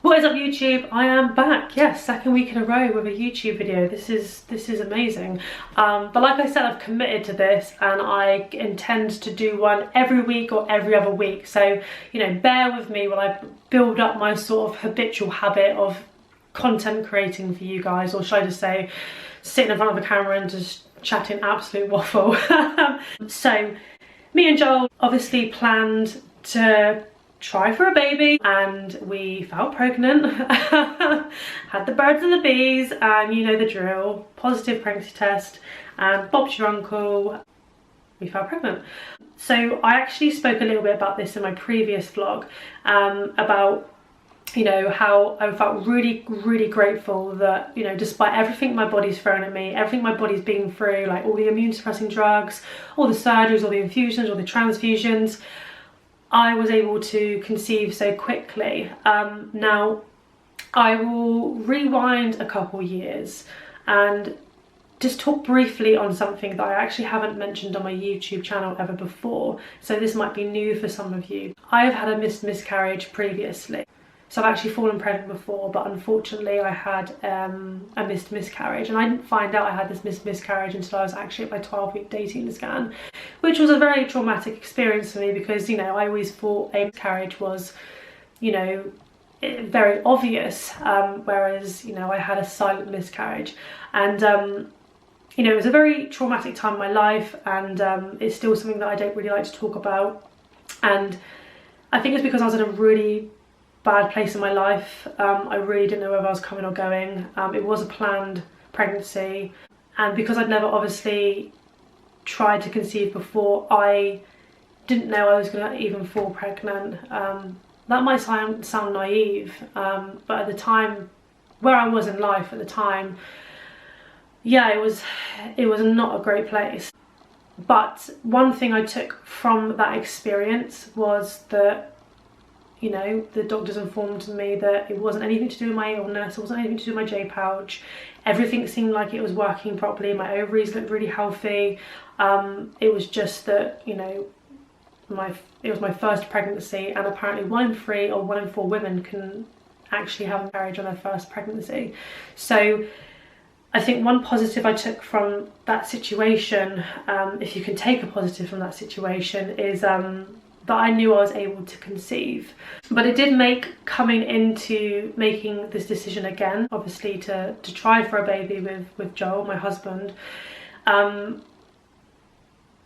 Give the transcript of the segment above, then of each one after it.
What is up, YouTube? I am back. Yes, second week in a row with a YouTube video. This is amazing. But like I said, I've committed to this and I intend to do one every week or every other week. So, you know, bear with me while I build up my sort of habitual habit of content creating for you guys, or should I just say sitting in front of the camera and just chatting absolute waffle. So me and Joel obviously planned to try for a baby and we felt pregnant. Had the birds and the bees, and you know the drill, positive pregnancy test, and Bob's your uncle, we felt pregnant. So I actually spoke a little bit about this in my previous vlog, about, you know, how I felt really grateful that, you know, despite everything my body's thrown at me, everything my body's been through, like all the immune suppressing drugs, all the surgeries, all the infusions, all the transfusions, I was able to conceive so quickly. Now, I will rewind a couple years and just talk briefly on something that I actually haven't mentioned on my YouTube channel ever before. So this might be new for some of you. I've had a miscarriage previously. So I've actually fallen pregnant before, but unfortunately I had a miscarriage, and I didn't find out I had this miscarriage until I was actually at my 12-week dating scan, which was a very traumatic experience for me because, you know, I always thought a miscarriage was, you know, very obvious, whereas, you know, I had a silent miscarriage. And you know, it was a very traumatic time in my life, and it's still something that I don't really like to talk about. And I think it's because I was in a really bad place in my life. I really didn't know whether I was coming or going. It was a planned pregnancy, and because I'd never obviously tried to conceive before, I didn't know I was going to even fall pregnant. That might sound naive, but at the time, where I was in life at the time, yeah, it was not a great place. But one thing I took from that experience was that, you know, the doctors informed me that it wasn't anything to do with my illness, it wasn't anything to do with my J-pouch. Everything seemed like it was working properly, my ovaries looked really healthy. It was just that, you know, it was my first pregnancy, and apparently 1 in 3 or 1 in 4 women can actually have a miscarriage on their first pregnancy. So I think one positive I took from that situation, if you can take a positive from that situation, is that I knew I was able to conceive. But it did make coming into making this decision again, obviously to try for a baby with Joel, my husband,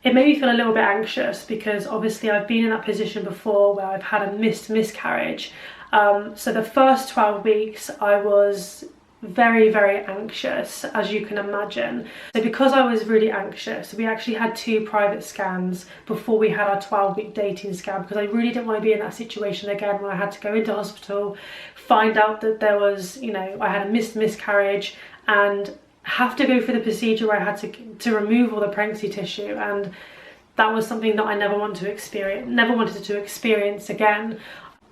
it made me feel a little bit anxious because obviously I've been in that position before where I've had a miscarriage. So the first 12 weeks I was very anxious, as you can imagine. So because I was really anxious, we actually had 2 private scans before we had our 12-week dating scan, because I really didn't want to be in that situation again where I had to go into hospital, find out that there was, you know, I had a miscarriage, and have to go through the procedure where I had to remove all the pregnancy tissue. And that was something that I never wanted to experience again.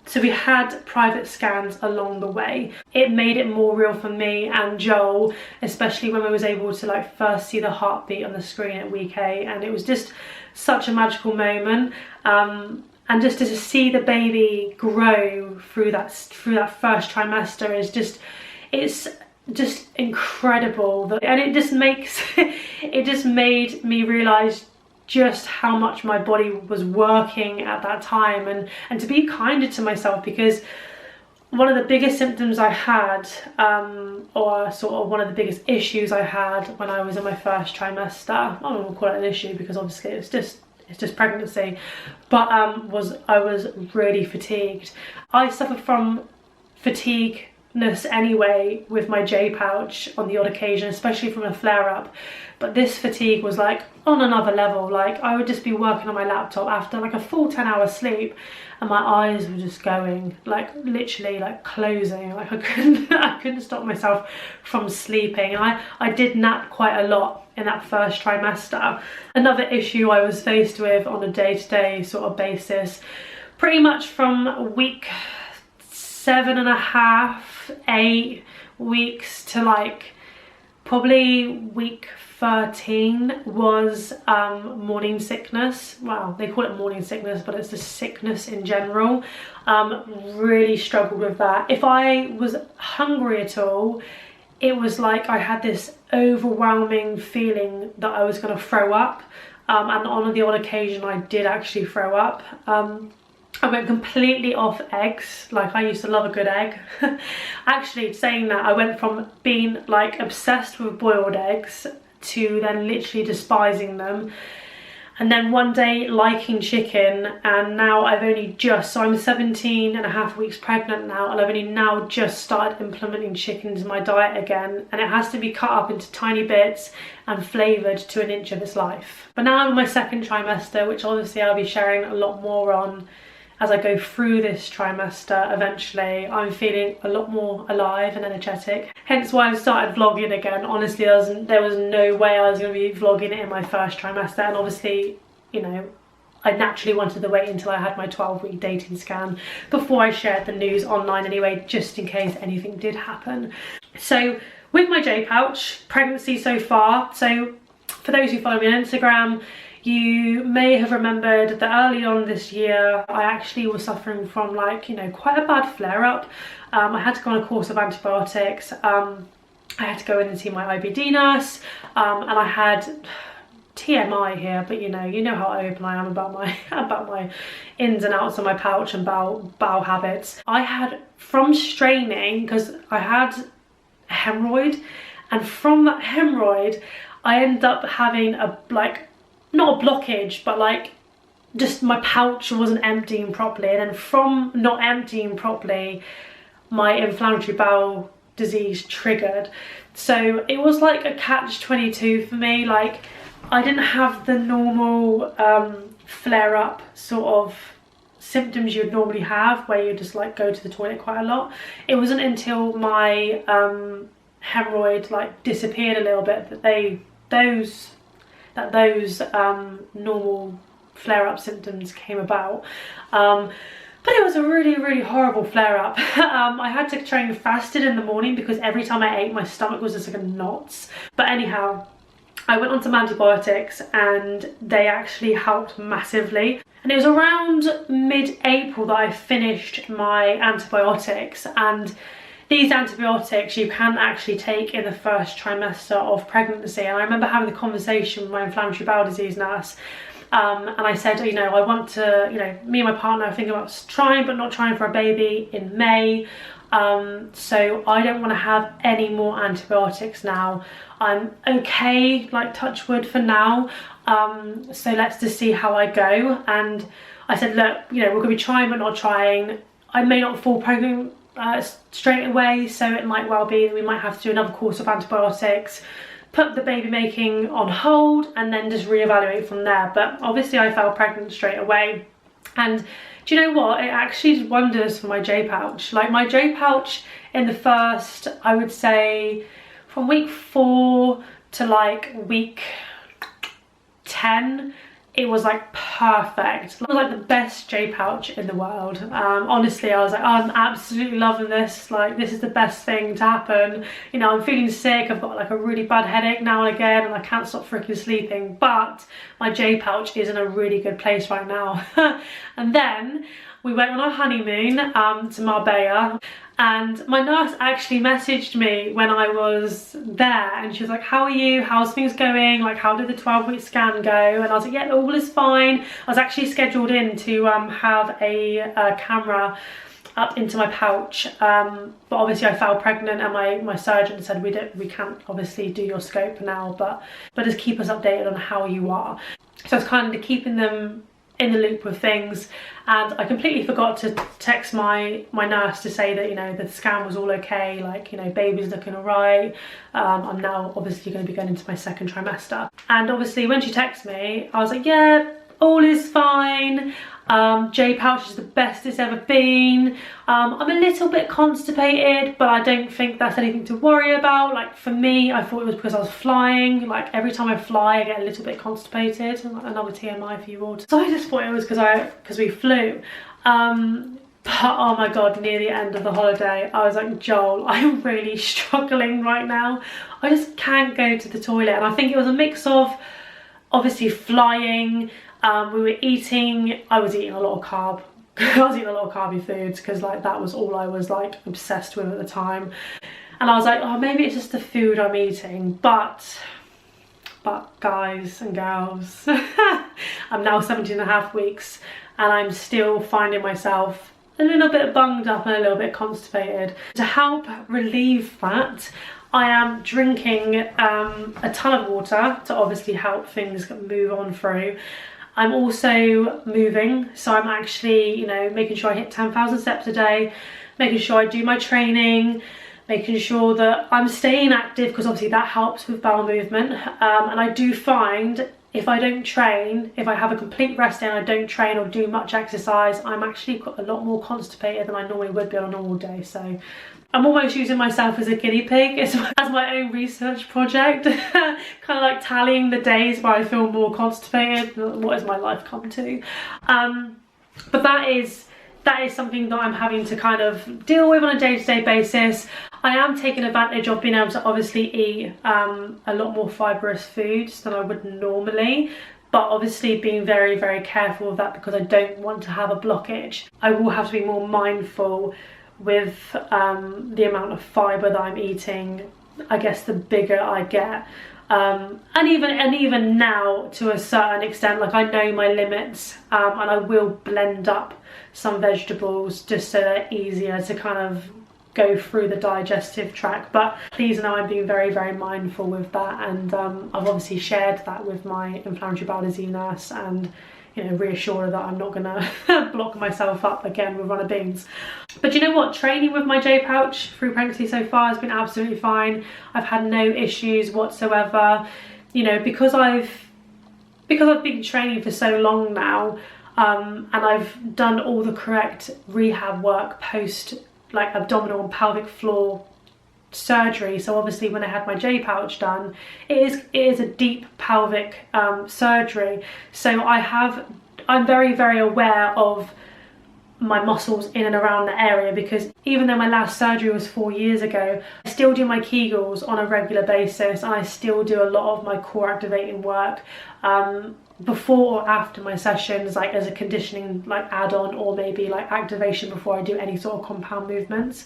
So we had private scans along the way. It made it more real for me and Joel, especially when I was able to like first see the heartbeat on the screen at week 8, and it was just such a magical moment. And just to see the baby grow through that first trimester is just, it's just incredible. And it just makes it just made me realise just how much my body was working at that time, and to be kinder to myself, because one of the biggest symptoms I had, or sort of one of the biggest issues I had when I was in my first trimester, I don't want to call it an issue because obviously it's just pregnancy, but I was really fatigued. I suffer from fatigueness anyway with my J-pouch on the odd occasion, especially from a flare-up, but this fatigue was like on another level. Like I would just be working on my laptop after like a full 10-hour sleep and my eyes were just going, like literally like closing, like I couldn't stop myself from sleeping. And I did nap quite a lot in that first trimester. Another issue I was faced with on a day-to-day sort of basis, pretty much from week 7.5, 8 weeks to like Probably week 13 was morning sickness. Well, they call it morning sickness, but it's the sickness in general. Really struggled with that. If I was hungry at all, it was like I had this overwhelming feeling that I was going to throw up. And on the odd occasion I did actually throw up. I went completely off eggs. Like, I used to love a good egg. Actually, saying that, I went from being like obsessed with boiled eggs to then literally despising them, and then one day liking chicken, and now I've only just, so I'm 17 and a half weeks pregnant now, and I've only now just started implementing chicken into my diet again, and it has to be cut up into tiny bits and flavoured to an inch of its life. But now I'm in my second trimester, which obviously I'll be sharing a lot more on as I go through this trimester. Eventually I'm feeling a lot more alive and energetic, hence why I've started vlogging again. Honestly, there was no way I was going to be vlogging it in my first trimester, and obviously, you know, I naturally wanted to wait until I had my 12-week dating scan before I shared the news online anyway, just in case anything did happen. So with my J-pouch, pregnancy so far, so for those who follow me on Instagram, you may have remembered that early on this year I actually was suffering from, like, you know, quite a bad flare-up. I had to go on a course of antibiotics. I had to go in and see my IBD nurse, and I had TMI here, but you know how open I am about my ins and outs of my pouch and bowel habits. I had, from straining, because I had a hemorrhoid, and from that hemorrhoid I ended up having a, like, not a blockage, but like just my pouch wasn't emptying properly, and then from not emptying properly my inflammatory bowel disease triggered. So it was like a catch-22 for me. Like, I didn't have the normal flare-up sort of symptoms you'd normally have, where you just like go to the toilet quite a lot. It wasn't until my hemorrhoid like disappeared a little bit that those normal flare-up symptoms came about. But it was a really horrible flare-up. I had to train fasted in the morning because every time I ate my stomach was just like in knots. But anyhow, I went on some antibiotics and they actually helped massively. And it was around mid-April that I finished my antibiotics, and these antibiotics you can actually take in the first trimester of pregnancy. And I remember having the conversation with my inflammatory bowel disease nurse, and I said, you know, I want to, you know, me and my partner are thinking about trying but not trying for a baby in May, so I don't want to have any more antibiotics now. I'm okay, like, touch wood for now, so let's just see how I go. And I said, look, you know, we're going to be trying but not trying. I may not fall pregnant straight away, so it might well be that we might have to do another course of antibiotics, put the baby making on hold, and then just reevaluate from there. But obviously I fell pregnant straight away, and do you know what, it actually did wonders for my J-pouch. Like, my J-pouch in the first, I would say from week 4 to like week 10, it was like perfect. It was like the best J-pouch in the world. Honestly, I was like, oh, I'm absolutely loving this. Like, this is the best thing to happen. You know, I'm feeling sick. I've got like a really bad headache now and again, and I can't stop freaking sleeping. But my J-pouch is in a really good place right now. And then we went on our honeymoon to Marbella, and my nurse actually messaged me when I was there, and she was like, how are you, how's things going, like, how did the 12-week scan go? And I was like, yeah, all is fine. I was actually scheduled in to have a camera up into my pouch, but obviously I fell pregnant, and my surgeon said we can't obviously do your scope now, but just keep us updated on how you are. So I was kind of keeping them in the loop with things, and I completely forgot to text my nurse to say that, you know, the scan was all okay, like, you know, baby's looking all right. I'm now obviously going to be going into my second trimester, and obviously when she texted me, I was like, yeah, all is fine. J-pouch is the best it's ever been. I'm a little bit constipated, but I don't think that's anything to worry about. Like, for me, I thought it was because I was flying. Like, every time I fly I get a little bit constipated. Another TMI for you all. So I just thought it was because we flew. But oh my god, near the end of the holiday, I was like, Joel, I'm really struggling right now. I just can't go to the toilet. And I think it was a mix of obviously flying, we were eating, I was eating a lot of carb. I was eating a lot of carby foods because like that was all I was like obsessed with at the time. And I was like, oh, maybe it's just the food I'm eating. But guys and girls, I'm now 17.5 weeks and I'm still finding myself a little bit bunged up and a little bit constipated. To help relieve that, I am drinking a ton of water to obviously help things move on through. I'm also moving, so I'm actually, you know, making sure I hit 10,000 steps a day, making sure I do my training, making sure that I'm staying active because obviously that helps with bowel movement. And I do find if I don't train, if I have a complete rest day and I don't train or do much exercise, I'm actually a lot more constipated than I normally would be on a normal day. So I'm almost using myself as a guinea pig as my own research project, kind of like tallying the days where I feel more constipated. What has my life come to? But that is something that I'm having to kind of deal with on a day-to-day basis. I am taking advantage of being able to obviously eat a lot more fibrous foods than I would normally, but obviously being very, very careful of that because I don't want to have a blockage. I will have to be more mindful with the amount of fibre that I'm eating, I guess, the bigger I get. And even now to a certain extent, like I know my limits, and I will blend up some vegetables just so they're easier to kind of go through the digestive tract. But please know I'm being very, very mindful with that, and I've obviously shared that with my inflammatory bowel disease nurse and, you know, reassured her that I'm not gonna block myself up again with runner beans. But you know what, training with my J pouch through pregnancy so far has been absolutely fine. I've had no issues whatsoever, you know, because I've been training for so long now, and I've done all the correct rehab work post like abdominal and pelvic floor surgery. So obviously when I had my J pouch done, it is a deep pelvic surgery, so I'm very, very aware of my muscles in and around the area, because even though my last surgery was 4 years ago, I still do my Kegels on a regular basis and I still do a lot of my core activating work before or after my sessions, like as a conditioning like add-on, or maybe like activation before I do any sort of compound movements.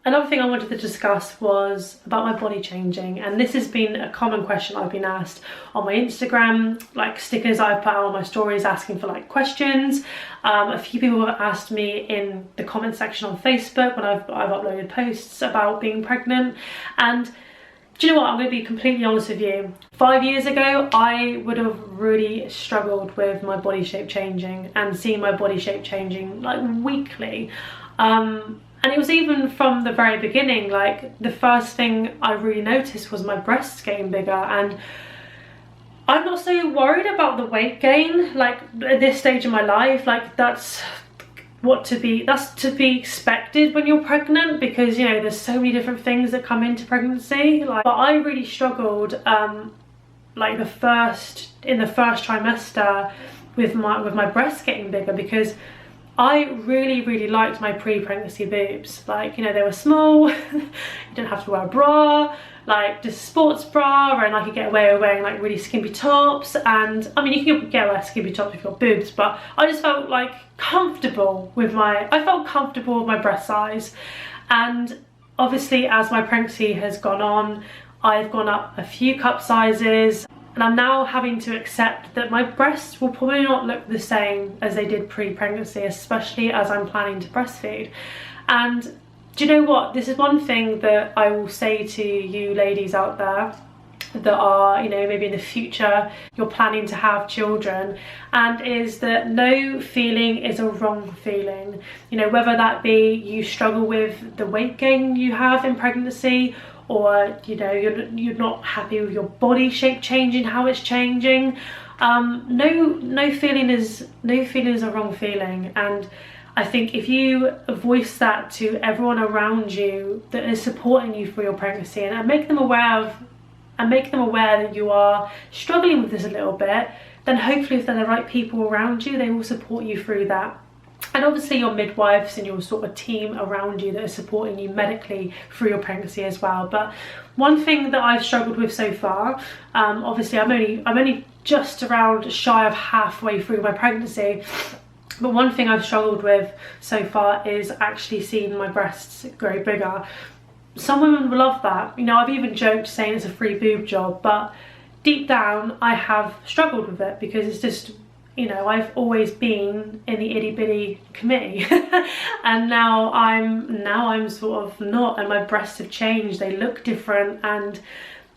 Another thing I wanted to discuss was about my body changing, and this has been a common question I've been asked on my Instagram, like stickers I've put out on my stories asking for like questions. A few people have asked me in the comment section on Facebook when I've uploaded posts about being pregnant. And do you know what, I'm going to be completely honest with you. 5 years ago, I would have really struggled with my body shape changing and seeing my body shape changing like weekly. And it was even from the very beginning, like the first thing I really noticed was my breasts getting bigger. And I'm not so worried about the weight gain, like at this stage of my life, like that's to be expected when you're pregnant, because, you know, there's so many different things that come into pregnancy. Like, but I really struggled like in the first trimester with my breasts getting bigger, because I really liked my pre-pregnancy boobs. Like, you know, they were small, you didn't have to wear a bra, like just a sports bra, and I could get away with wearing like really skimpy tops. And I mean, you can get away with skimpy tops if you've got boobs, but I just felt like comfortable with my breast size. And obviously as my pregnancy has gone on, I've gone up a few cup sizes, and I'm now having to accept that my breasts will probably not look the same as they did pre-pregnancy, especially as I'm planning to breastfeed. And do you know what? This is one thing that I will say to you ladies out there that are, you know, maybe in the future you're planning to have children, and is that no feeling is a wrong feeling. You know, whether that be you struggle with the weight gain you have in pregnancy, or, you know, you're not happy with your body shape changing, how it's changing, no feeling is a wrong feeling. And I think if you voice that to everyone around you that is supporting you for your pregnancy, and make them aware that you are struggling with this a little bit, then hopefully if they're the right people around you, they will support you through that. and obviously your midwives and your sort of team around you that are supporting you medically through your pregnancy as well. But one thing that I've struggled with so far, obviously I'm only just around shy of halfway through my pregnancy, but one thing I've struggled with so far is actually seeing my breasts grow bigger. Some women will love that, you know, I've even joked saying it's a free boob job, but deep down I have struggled with it because it's just, you know, I've always been in the itty bitty committee and now I'm sort of not, and my breasts have changed, they look different, and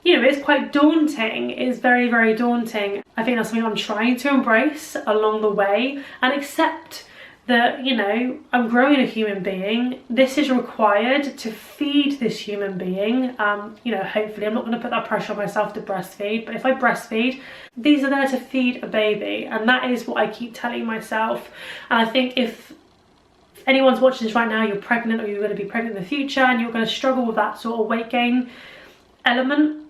you know, it's quite daunting. It's very, very daunting. I think that's something I'm trying to embrace along the way and accept that, you know, I'm growing a human being. This is required to feed this human being. You know, hopefully I'm not going to put that pressure on myself to breastfeed, but if I breastfeed, these are there to feed a baby, and that is what I keep telling myself. And I think if anyone's watching this right now, you're pregnant or you're going to be pregnant in the future and you're going to struggle with that sort of weight gain element,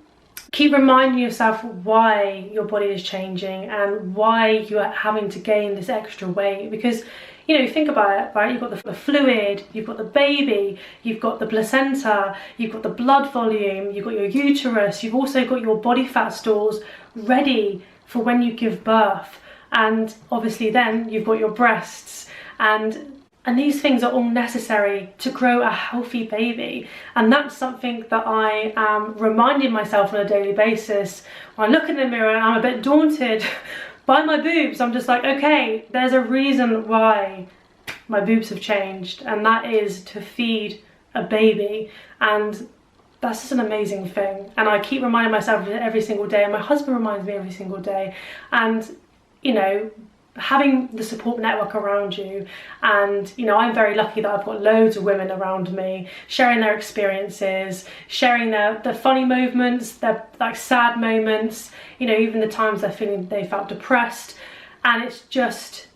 keep reminding yourself why your body is changing and why you're having to gain this extra weight. Because, you know, think about it, right? You've got the fluid, you've got the baby, you've got the placenta, you've got the blood volume, you've got your uterus, you've also got your body fat stores ready for when you give birth. And obviously then you've got your breasts, and these things are all necessary to grow a healthy baby. And that's something that I am reminding myself on a daily basis. When I look in the mirror and I'm a bit daunted by my boobs, I'm just like, okay, there's a reason why my boobs have changed, and that is to feed a baby. And that's just an amazing thing. And I keep reminding myself of it every single day, and my husband reminds me every single day. And, you know, having the support network around you, and you know, I'm very lucky that I've got loads of women around me sharing their experiences, sharing the funny moments, their like sad moments, you know, even the times they felt depressed. And it's just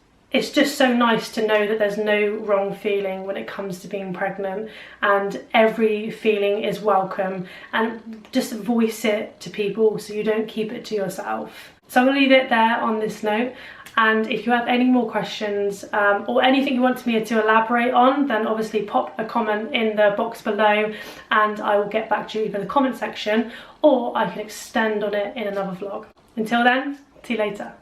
so nice to know that there's no wrong feeling when it comes to being pregnant, and every feeling is welcome, and just voice it to people so you don't keep it to yourself. So I'm going to leave it there on this note. And if you have any more questions or anything you want me to elaborate on, then obviously pop a comment in the box below and I will get back to you either in the comment section, or I can extend on it in another vlog. Until then, see you later.